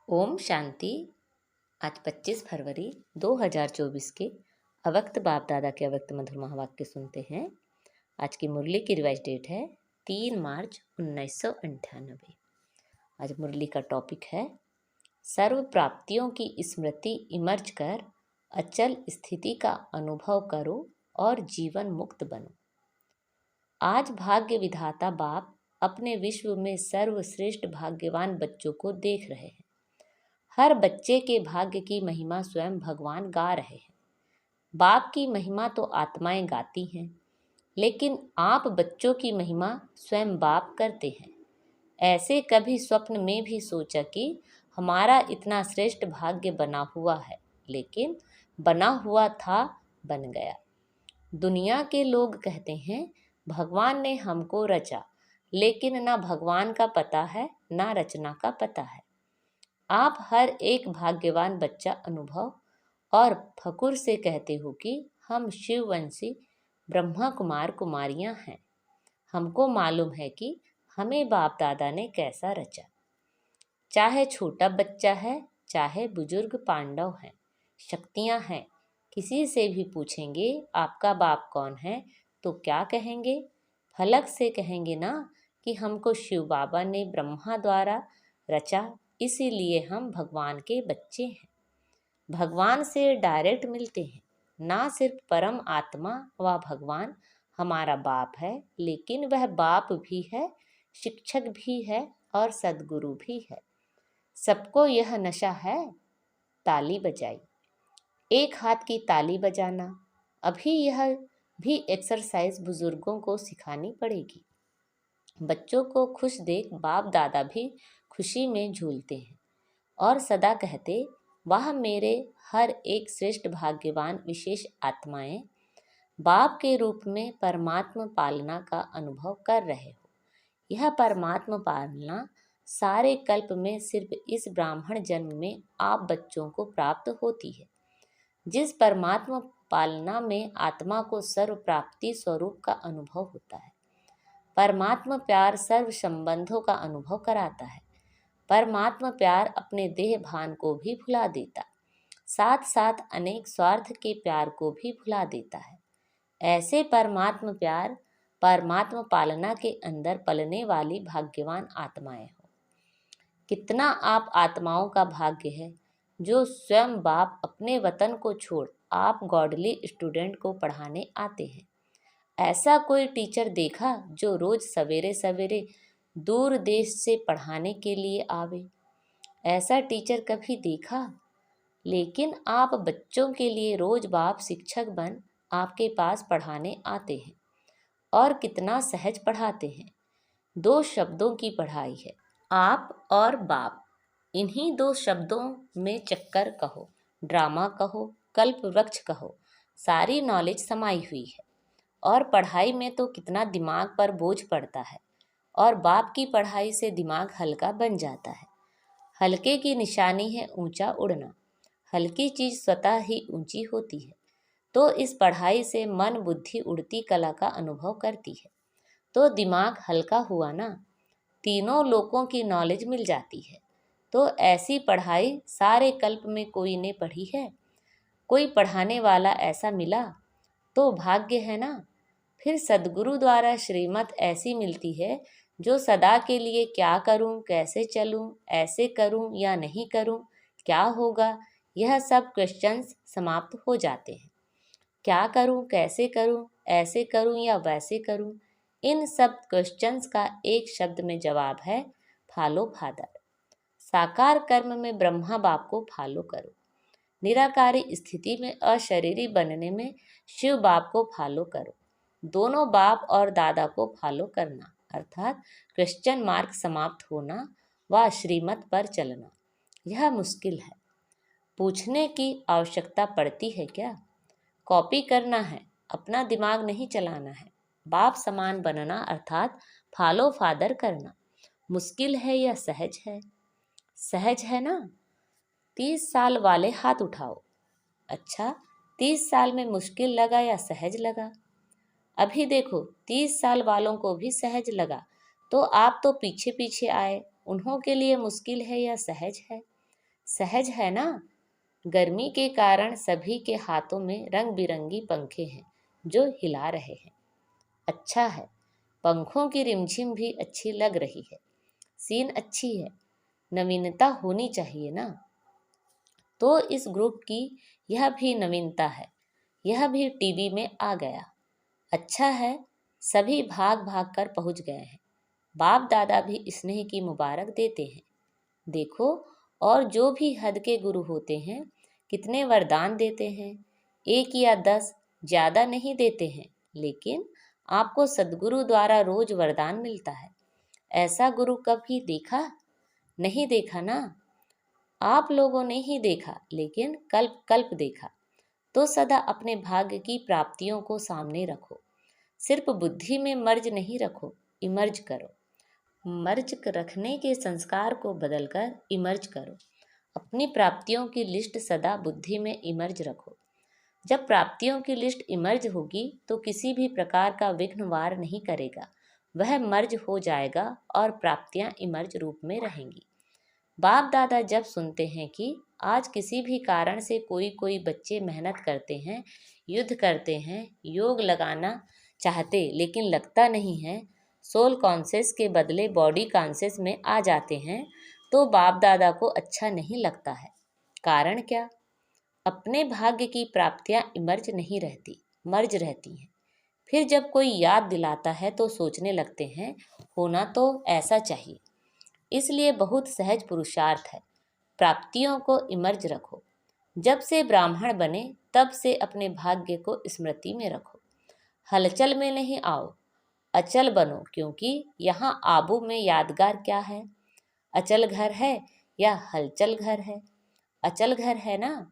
ओम शांति। आज 25 फरवरी 2024 के अव्यक्त बाप दादा के अव्यक्त मधुर महावाक्य सुनते हैं। आज की मुरली की रिवाइज डेट है 3 मार्च 1998। आज मुरली का टॉपिक है सर्व प्राप्तियों की स्मृति इमर्ज कर अचल स्थिति का अनुभव करो और जीवन मुक्त बनो। आज भाग्य विधाता बाप अपने विश्व में सर्वश्रेष्ठ भाग्यवान बच्चों को देख रहे हैं। हर बच्चे के भाग्य की महिमा स्वयं भगवान गा रहे हैं। बाप की महिमा तो आत्माएं गाती हैं, लेकिन आप बच्चों की महिमा स्वयं बाप करते हैं। ऐसे कभी स्वप्न में भी सोचा कि हमारा इतना श्रेष्ठ भाग्य बना हुआ है, लेकिन बना हुआ था, बन गया। दुनिया के लोग कहते हैं भगवान ने हमको रचा, लेकिन ना भगवान का पता है, ना रचना का पता है। आप हर एक भाग्यवान बच्चा अनुभव और फकुर से कहते हो कि हम शिववंशी ब्रह्मा कुमार कुमारियां हैं। हमको मालूम है कि हमें बाप दादा ने कैसा रचा। चाहे छोटा बच्चा है, चाहे बुजुर्ग पांडव हैं, शक्तियां हैं। किसी से भी पूछेंगे आपका बाप कौन है तो क्या कहेंगे? फलक से कहेंगे ना कि हमको शिव बाबा ने ब्रह्मा द्वारा रचा, इसीलिए हम भगवान के बच्चे हैं। भगवान से डायरेक्ट मिलते हैं। ना सिर्फ परम आत्मा व भगवान हमारा बाप है, लेकिन वह बाप भी है, शिक्षक भी है और सदगुरु भी है। सबको यह नशा है। ताली बजाई, एक हाथ की ताली बजाना। अभी यह भी एक्सरसाइज बुजुर्गों को सिखानी पड़ेगी। बच्चों को खुश देख बाप दादा भी खुशी में झूलते हैं और सदा कहते, वाह मेरे हर एक श्रेष्ठ भाग्यवान विशेष आत्माएं, बाप के रूप में परमात्मा पालना का अनुभव कर रहे हो। यह परमात्मा पालना सारे कल्प में सिर्फ इस ब्राह्मण जन्म में आप बच्चों को प्राप्त होती है। जिस परमात्मा पालना में आत्मा को सर्व प्राप्ति स्वरूप का अनुभव होता है। परमात्मा प्यार सर्व संबंधों का अनुभव कराता है। परमात्मा प्यार अपने देह भान को भी भुला देता, साथ साथ अनेक स्वार्थ के प्यार को भी भुला देता है। ऐसे परमात्मा प्यार परमात्मा पालना के अंदर पलने वाली भाग्यवान आत्माएं हो। कितना आप आत्माओं का भाग्य है जो स्वयं बाप अपने वतन को छोड़ आप गॉडली स्टूडेंट को पढ़ाने आते हैं। ऐसा कोई टीचर देखा जो रोज सवेरे सवेरे दूर देश से पढ़ाने के लिए आवे? ऐसा टीचर कभी देखा? लेकिन आप बच्चों के लिए रोज बाप शिक्षक बन आपके पास पढ़ाने आते हैं और कितना सहज पढ़ाते हैं। 2 शब्दों की पढ़ाई है, आप और बाप। इन्हीं 2 शब्दों में चक्कर कहो, ड्रामा कहो, कल्प वृक्ष कहो, सारी नॉलेज समाई हुई है। और पढ़ाई में तो कितना दिमाग पर बोझ पड़ता है, और बाप की पढ़ाई से दिमाग हल्का बन जाता है। हल्के की निशानी है ऊंचा उड़ना। हल्की चीज स्वतः ही ऊंची होती है। तो इस पढ़ाई से मन बुद्धि उड़ती कला का अनुभव करती है, तो दिमाग हल्का हुआ ना। तीनों लोकों की नॉलेज मिल जाती है। तो ऐसी पढ़ाई सारे कल्प में कोई ने पढ़ी है? कोई पढ़ाने वाला ऐसा मिला तो भाग्य है ना। फिर सदगुरु द्वारा श्रीमत ऐसी मिलती है जो सदा के लिए क्या करूं, कैसे चलूं, ऐसे करूं या नहीं करूं, क्या होगा, यह सब क्वेश्चंस समाप्त हो जाते हैं। क्या करूं, कैसे करूं, ऐसे करूं या वैसे करूं, इन सब क्वेश्चंस का एक शब्द में जवाब है फॉलो फादर। साकार कर्म में ब्रह्मा बाप को फॉलो करो। निराकारी स्थिति में अशरीरी बनने में शिव बाप को फॉलो करो। दोनों बाप और दादा को फॉलो करना, अर्थात क्रिश्चियन मार्ग समाप्त होना व श्रीमत पर चलना, यह मुश्किल है। पूछने की आवश्यकता पड़ती है क्या? कॉपी करना है, अपना दिमाग नहीं चलाना है। बाप समान बनना अर्थात फॉलो फादर करना मुश्किल है या सहज है? सहज है ना। 30 साल वाले हाथ उठाओ। अच्छा, 30 साल में मुश्किल लगा या सहज लगा? अभी देखो, 30 साल वालों को भी सहज लगा, तो आप तो पीछे पीछे आए। उन्हों के लिए मुश्किल है या सहज है? सहज है ना। गर्मी के कारण सभी के हाथों में रंग बिरंगी पंखे हैं जो हिला रहे हैं। अच्छा है, पंखों की रिमझिम भी अच्छी लग रही है। सीन अच्छी है, नवीनता होनी चाहिए ना। तो इस ग्रुप की यह भी नवीनता है, यह भी टीवी में आ गया। अच्छा है, सभी भाग भाग कर पहुंच गए हैं। बाप दादा भी स्नेह की मुबारक देते हैं। देखो, और जो भी हद के गुरु होते हैं कितने वरदान देते हैं। 1 या 10 ज़्यादा नहीं देते हैं, लेकिन आपको सद्गुरु द्वारा रोज वरदान मिलता है। ऐसा गुरु कभी देखा? नहीं देखा ना। आप लोगों ने ही देखा, लेकिन कल्प कल्प देखा। तो सदा अपने भाग्य की प्राप्तियों को सामने रखो। सिर्फ बुद्धि में मर्ज नहीं रखो, इमर्ज करो। मर्ज रखने के संस्कार को बदलकर इमर्ज करो। अपनी प्राप्तियों की लिस्ट सदा बुद्धि में इमर्ज रखो। जब प्राप्तियों की लिस्ट इमर्ज होगी तो किसी भी प्रकार का विघ्न वार नहीं करेगा। वह मर्ज हो जाएगा और प्राप्तियां इमर्ज रूप में रहेंगी। बाप दादा जब सुनते हैं कि आज किसी भी कारण से कोई कोई बच्चे मेहनत करते हैं, युद्ध करते हैं, योग लगाना चाहते लेकिन लगता नहीं है, सोल कॉन्शियस के बदले बॉडी कॉन्शियस में आ जाते हैं, तो बाप दादा को अच्छा नहीं लगता है। कारण क्या? अपने भाग्य की प्राप्तियां इमर्ज नहीं रहती, मर्ज रहती हैं। फिर जब कोई याद दिलाता है तो सोचने लगते हैं होना तो ऐसा चाहिए। इसलिए बहुत सहज पुरुषार्थ है। प्राप्तियों को इमर्ज रखो। जब से ब्राह्मण बने तब से अपने भाग्य को स्मृति में रखो। हलचल में नहीं आओ, अचल बनो, क्योंकि यहाँ आबू में यादगार क्या है? अचल घर है या हलचल घर है? अचल घर है ना।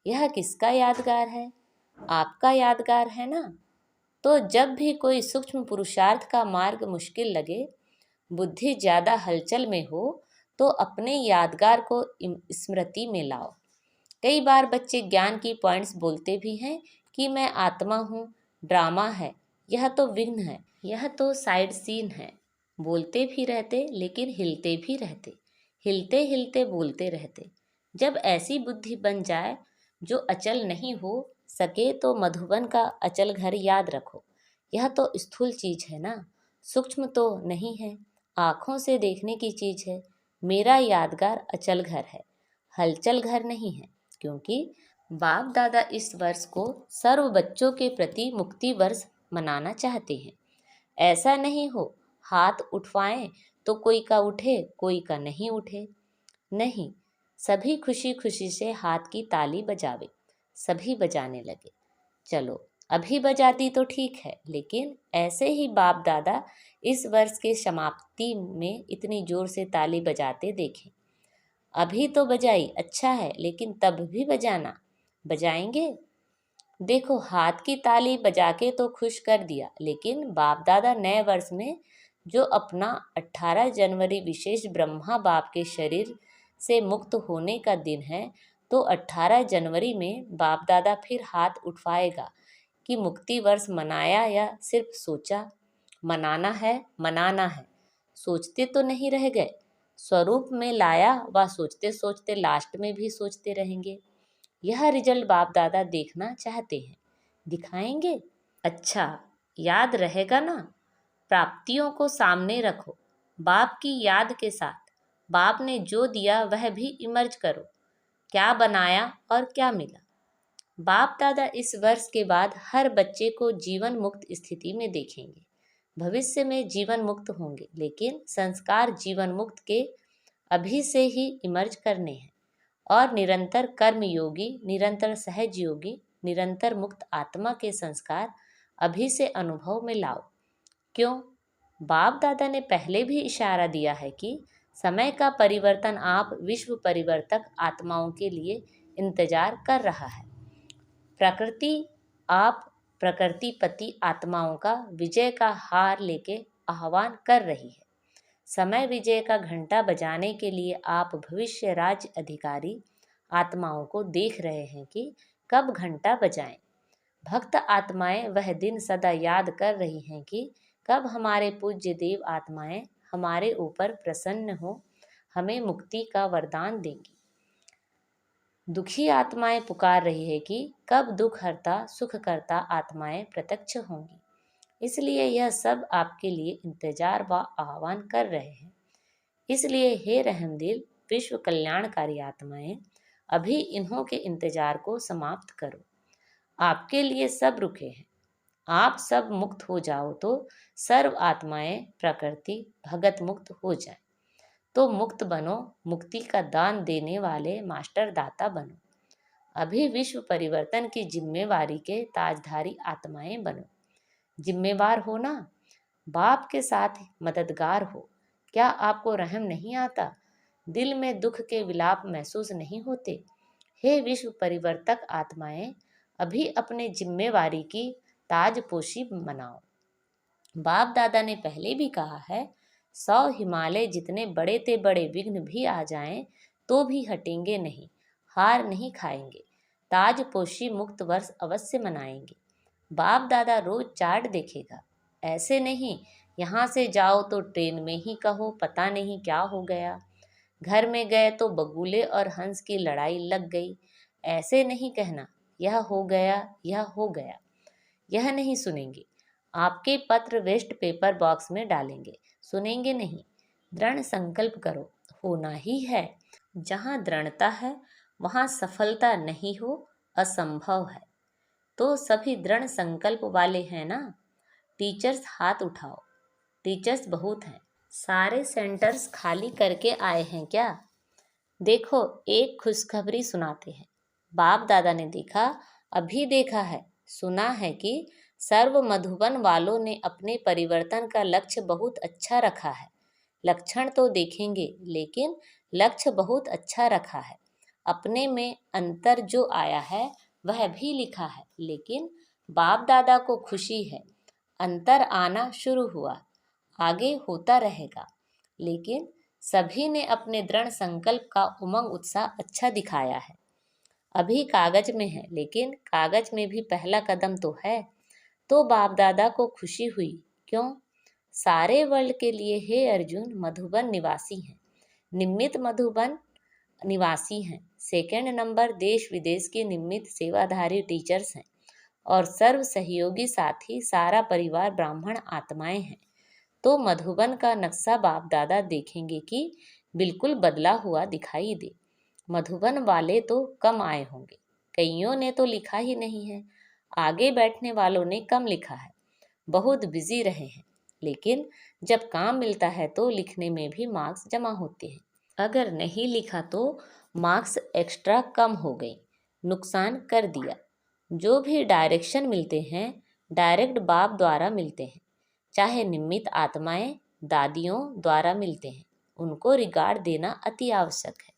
यह किसका यादगार है? आपका यादगार है ना। तो जब भी कोई सूक्ष्म पुरुषार्थ का मार्ग मुश्किल लगे, बुद्धि ज़्यादा हलचल में हो, तो अपने यादगार को स्मृति में लाओ। कई बार बच्चे ज्ञान की पॉइंट्स बोलते भी हैं कि मैं आत्मा हूँ, ड्रामा है, यह तो विघ्न है, यह तो साइड सीन है। बोलते भी रहते लेकिन हिलते भी रहते, हिलते हिलते बोलते रहते। जब ऐसी बुद्धि बन जाए जो अचल नहीं हो सके तो मधुबन का अचल घर याद रखो। यह तो स्थूल चीज है ना, सूक्ष्म तो नहीं है, आँखों से देखने की चीज है। मेरा यादगार अचल घर है, हलचल घर नहीं है, क्योंकि बाप दादा इस वर्ष को सर्व बच्चों के प्रति मुक्ति वर्ष मनाना चाहते हैं। ऐसा नहीं हो हाथ उठवाएं तो कोई का उठे कोई का नहीं उठे। नहीं, सभी खुशी खुशी से हाथ की ताली बजावे। सभी बजाने लगे। चलो, अभी बजाती तो ठीक है, लेकिन ऐसे ही बाप दादा इस वर्ष के समाप्ति में इतनी जोर से ताली बजाते देखें। अभी तो बजाई अच्छा है, लेकिन तब भी बजाना। बजाएंगे? देखो, हाथ की ताली बजा के तो खुश कर दिया, लेकिन बाप दादा नए वर्ष में जो अपना 18 जनवरी विशेष ब्रह्मा बाप के शरीर से मुक्त होने का दिन है, तो 18 जनवरी में बाप दादा फिर हाथ उठवाएगा कि मुक्ति वर्ष मनाया या सिर्फ सोचा। मनाना है, मनाना है। सोचते तो नहीं रह गए, स्वरूप में लाया व सोचते सोचते लास्ट में भी सोचते रहेंगे। यह रिजल्ट बाप दादा देखना चाहते हैं। दिखाएंगे? अच्छा, याद रहेगा ना। प्राप्तियों को सामने रखो, बाप की याद के साथ। बाप ने जो दिया वह भी इमर्ज करो। क्या बनाया और क्या मिला। बाप दादा इस वर्ष के बाद हर बच्चे को जीवन मुक्त स्थिति में देखेंगे। भविष्य में जीवन मुक्त होंगे, लेकिन संस्कार जीवन मुक्त के अभी से ही इमर्ज करने हैं। और निरंतर कर्म योगी, निरंतर सहज योगी, निरंतर मुक्त आत्मा के संस्कार अभी से अनुभव में लाओ। क्यों? बाप दादा ने पहले भी इशारा दिया है कि समय का परिवर्तन आप विश्व परिवर्तक आत्माओं के लिए इंतजार कर रहा है। प्रकृति आप प्रकृतिपति आत्माओं का विजय का हार लेके आह्वान कर रही है। समय विजय का घंटा बजाने के लिए आप भविष्य राज्य अधिकारी आत्माओं को देख रहे हैं कि कब घंटा बजाएं। भक्त आत्माएं वह दिन सदा याद कर रही हैं कि कब हमारे पूज्य देव आत्माएं हमारे ऊपर प्रसन्न हो, हमें मुक्ति का वरदान देंगी। दुखी आत्माएं पुकार रही है कि कब दुख हरता सुख करता आत्माएं प्रत्यक्ष होंगी। इसलिए यह सब आपके लिए इंतजार व आह्वान कर रहे हैं। इसलिए हे रहमदिल विश्व कल्याणकारी आत्माएं, अभी इन्हों के इंतजार को समाप्त करो। आपके लिए सब रुके हैं। आप सब मुक्त हो जाओ तो सर्व आत्माएं प्रकृति भगत मुक्त हो जाए। तो मुक्त बनो, मुक्ति का दान देने वाले मास्टर दाता बनो। अभी विश्व परिवर्तन की जिम्मेवारी के ताजधारी आत्माएं बनो। जिम्मेवार हो ना, बाप के साथ मददगार हो। क्या आपको रहम नहीं आता? दिल में दुख के विलाप महसूस नहीं होते? हे विश्व परिवर्तक आत्माएं, अभी अपने जिम्मेवारी की ताजपोशी मनाओ। बाप दादा ने पहले भी कहा है, 100 हिमालय जितने बड़े ते बड़े विघ्न भी आ जाएं तो भी हटेंगे नहीं, हार नहीं खाएंगे, ताजपोशी मुक्त वर्ष अवश्य मनाएंगे। बाप दादा रोज चार्ट देखेगा। ऐसे नहीं यहाँ से जाओ तो ट्रेन में ही कहो पता नहीं क्या हो गया, घर में गए तो बगुले और हंस की लड़ाई लग गई। ऐसे नहीं कहना यह हो गया, यह हो गया। यह नहीं सुनेंगे। आपके पत्र वेस्ट पेपर बॉक्स में डालेंगे, सुनेंगे नहीं। दृढ़ संकल्प करो, होना ही है। जहाँ दृढ़ता है वहाँ सफलता नहीं हो असंभव है। तो सभी दृढ़ संकल्प वाले हैं ना? टीचर्स हाथ उठाओ। टीचर्स बहुत हैं। सारे सेंटर्स खाली करके आए हैं क्या? देखो एक खुशखबरी सुनाते हैं। बाप दादा ने देखा, अभी देखा है, सुना है कि सर्व मधुबन वालों ने अपने परिवर्तन का लक्ष्य बहुत अच्छा रखा है। लक्षण तो देखेंगे लेकिन लक्ष्य बहुत अच्छा रखा है। अपने में अंतर जो आया है वह भी लिखा है, लेकिन बाप दादा को खुशी है। अंतर आना शुरू हुआ, आगे होता रहेगा। लेकिन सभी ने अपने दृढ़ संकल्प का उमंग उत्साह अच्छा दिखाया है। अभी कागज में है, लेकिन कागज में भी पहला कदम तो है। तो बाप दादा को खुशी हुई। क्यों? सारे वर्ल्ड के लिए हे अर्जुन मधुबन निवासी हैं। निमित्त मधुबन निवासी हैं। सेकंड नंबर देश विदेश के निमित्त सेवाधारी टीचर्स हैं और सर्व सहयोगी साथी सारा परिवार ब्राह्मण आत्माएं हैं। तो मधुबन का नक्शा बाप दादा देखेंगे कि बिल्कुल बदला हुआ दिखाई दे। मधुबन वाले तो कम आए होंगे, कईयों ने तो लिखा ही नहीं है। आगे बैठने वालों ने कम लिखा है, बहुत बिजी रहे हैं। लेकिन जब काम मिलता है तो लिखने में भी मार्क्स जमा होते हैं। अगर नहीं लिखा तो मार्क्स एक्स्ट्रा कम हो गई, नुकसान कर दिया। जो भी डायरेक्शन मिलते हैं डायरेक्ट बाप द्वारा मिलते हैं, चाहे निमित्त आत्माएं दादियों द्वारा मिलते हैं। उनको रिगार्ड देना अति आवश्यक है।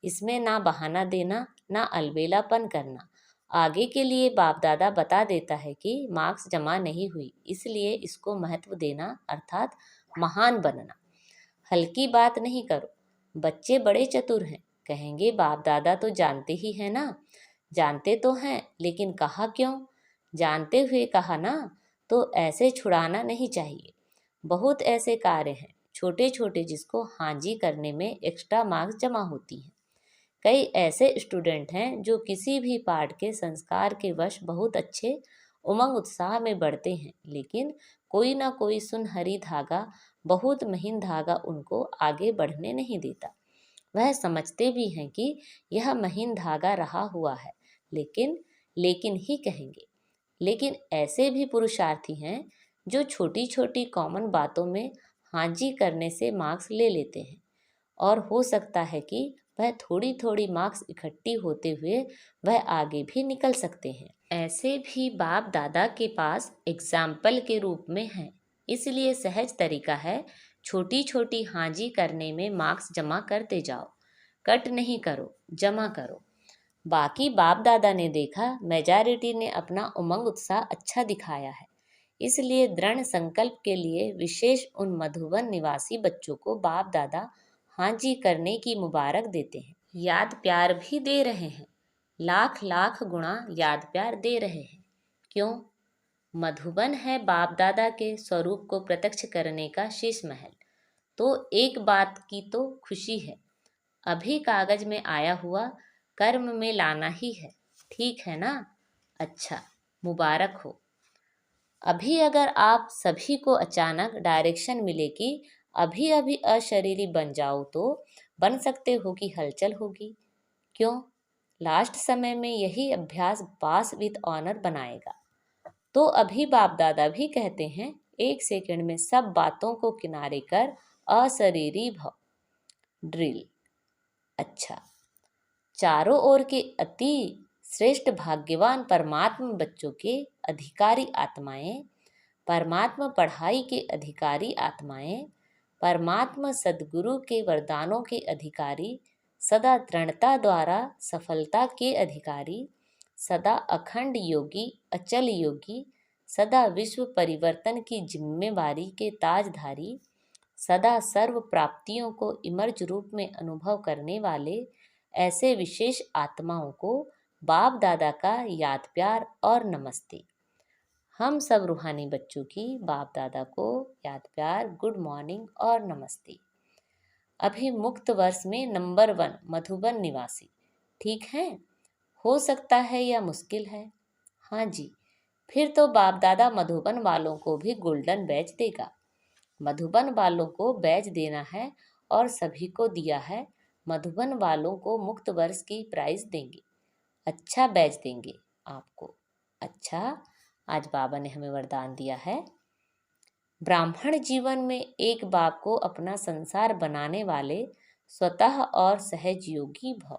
इसमें ना बहाना देना, ना अलबेलापन करना। आगे के लिए बाप दादा बता देता है कि मार्क्स जमा नहीं हुई, इसलिए इसको महत्व देना अर्थात महान बनना। हल्की बात नहीं करो। बच्चे बड़े चतुर हैं, कहेंगे बाप दादा तो जानते ही हैं ना। जानते तो हैं, लेकिन कहा क्यों? जानते हुए कहा ना, तो ऐसे छुड़ाना नहीं चाहिए। बहुत ऐसे कार्य हैं छोटे छोटे जिसको हाँ जी करने में एक्स्ट्रा मार्क्स जमा होती हैं। कई ऐसे स्टूडेंट हैं जो किसी भी पाठ के संस्कार के वश बहुत अच्छे उमंग उत्साह में बढ़ते हैं, लेकिन कोई ना कोई सुनहरी धागा, बहुत महीन धागा उनको आगे बढ़ने नहीं देता। वह समझते भी हैं कि यह महीन धागा रहा हुआ है, लेकिन ही कहेंगे। लेकिन ऐसे भी पुरुषार्थी हैं जो छोटी छोटी कॉमन बातों में हाँ जी करने से मार्क्स ले लेते हैं, और हो सकता है कि वह थोड़ी थोड़ी मार्क्स इकट्ठी होते हुए वह आगे भी निकल सकते हैं। ऐसे भी बाप दादा के पास एग्जाम्पल के रूप में हैं। इसलिए सहज तरीका है, छोटी छोटी हाँ जी करने में मार्क्स जमा करते जाओ। कट नहीं करो, जमा करो। बाकी बाप दादा ने देखा मेजॉरिटी ने अपना उमंग उत्साह अच्छा दिखाया है, इसलिए दृढ़ संकल्प के लिए विशेष उन मधुबन निवासी बच्चों को बाप दादा हाँ जी करने की मुबारक देते हैं। याद प्यार भी दे रहे हैं, लाख लाख गुणा याद प्यार दे रहे हैं। क्यों? मधुबन है बाप दादा के स्वरूप को प्रत्यक्ष करने का शीश महल। तो एक बात की तो खुशी है, अभी कागज में आया हुआ कर्म में लाना ही है, ठीक है ना? अच्छा, मुबारक हो। अभी अगर आप सभी को अचानक डायरेक्शन मिले कि अभी अभी अशरीरी बन जाओ तो बन सकते हो कि हलचल होगी। क्यों? लास्ट समय में यही अभ्यास पास विद ऑनर बनाएगा। तो अभी बाप दादा भी कहते हैं 1 सेकंड में सब बातों को किनारे कर अशरीरी भव। ड्रिल। अच्छा, चारों ओर के अति श्रेष्ठ भाग्यवान परमात्मा बच्चों के अधिकारी आत्माएं, परमात्मा पढ़ाई के अधिकारी आत्माएं, परमात्मा सद्गुरु के वरदानों के अधिकारी, सदा दृढ़ता द्वारा सफलता के अधिकारी, सदा अखंड योगी, अचल योगी, सदा विश्व परिवर्तन की जिम्मेवारी के ताजधारी, सदा सर्व प्राप्तियों को इमर्ज रूप में अनुभव करने वाले ऐसे विशेष आत्माओं को बाप दादा का याद प्यार और नमस्ते। हम सब रूहानी बच्चों की बाप दादा को याद प्यार, गुड मॉर्निंग और नमस्ते। अभी मुक्त वर्ष में नंबर 1 मधुबन निवासी, ठीक है? हो सकता है या मुश्किल है? हाँ जी, फिर तो बाप दादा मधुबन वालों को भी गोल्डन बैज देगा। मधुबन वालों को बैज देना है और सभी को दिया है। मधुबन वालों को मुक्त वर्ष की प्राइज देंगे, अच्छा बैज देंगे आपको। अच्छा, आज बाबा ने हमें वरदान दिया है, ब्राह्मण जीवन में एक बाप को अपना संसार बनाने वाले स्वतः और सहज योगी भव।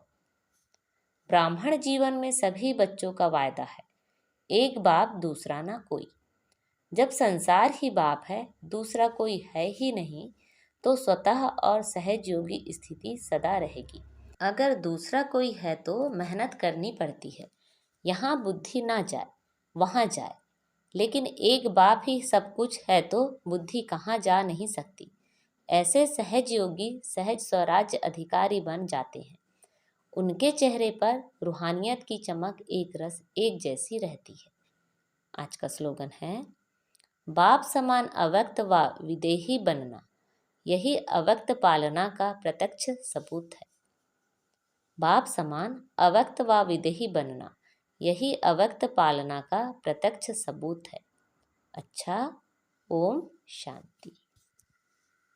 ब्राह्मण जीवन में सभी बच्चों का वायदा है, एक बाप दूसरा ना कोई। जब संसार ही बाप है, दूसरा कोई है ही नहीं, तो स्वतः और सहज योगी स्थिति सदा रहेगी। अगर दूसरा कोई है तो मेहनत करनी पड़ती है, यहाँ बुद्धि ना जाए वहाँ जाए। लेकिन एक बाप ही सब कुछ है तो बुद्धि कहाँ जा नहीं सकती। ऐसे सहज योगी सहज स्वराज्य अधिकारी बन जाते हैं। उनके चेहरे पर रूहानियत की चमक एक रस एक जैसी रहती है। आज का स्लोगन है, बाप समान अव्यक्त व विदेही बनना, यही अव्यक्त पालना का प्रत्यक्ष सबूत है। बाप समान अव्यक्त व विदेही बनना, यही अव्यक्त पालना का प्रत्यक्ष सबूत है। अच्छा, ओम शांति।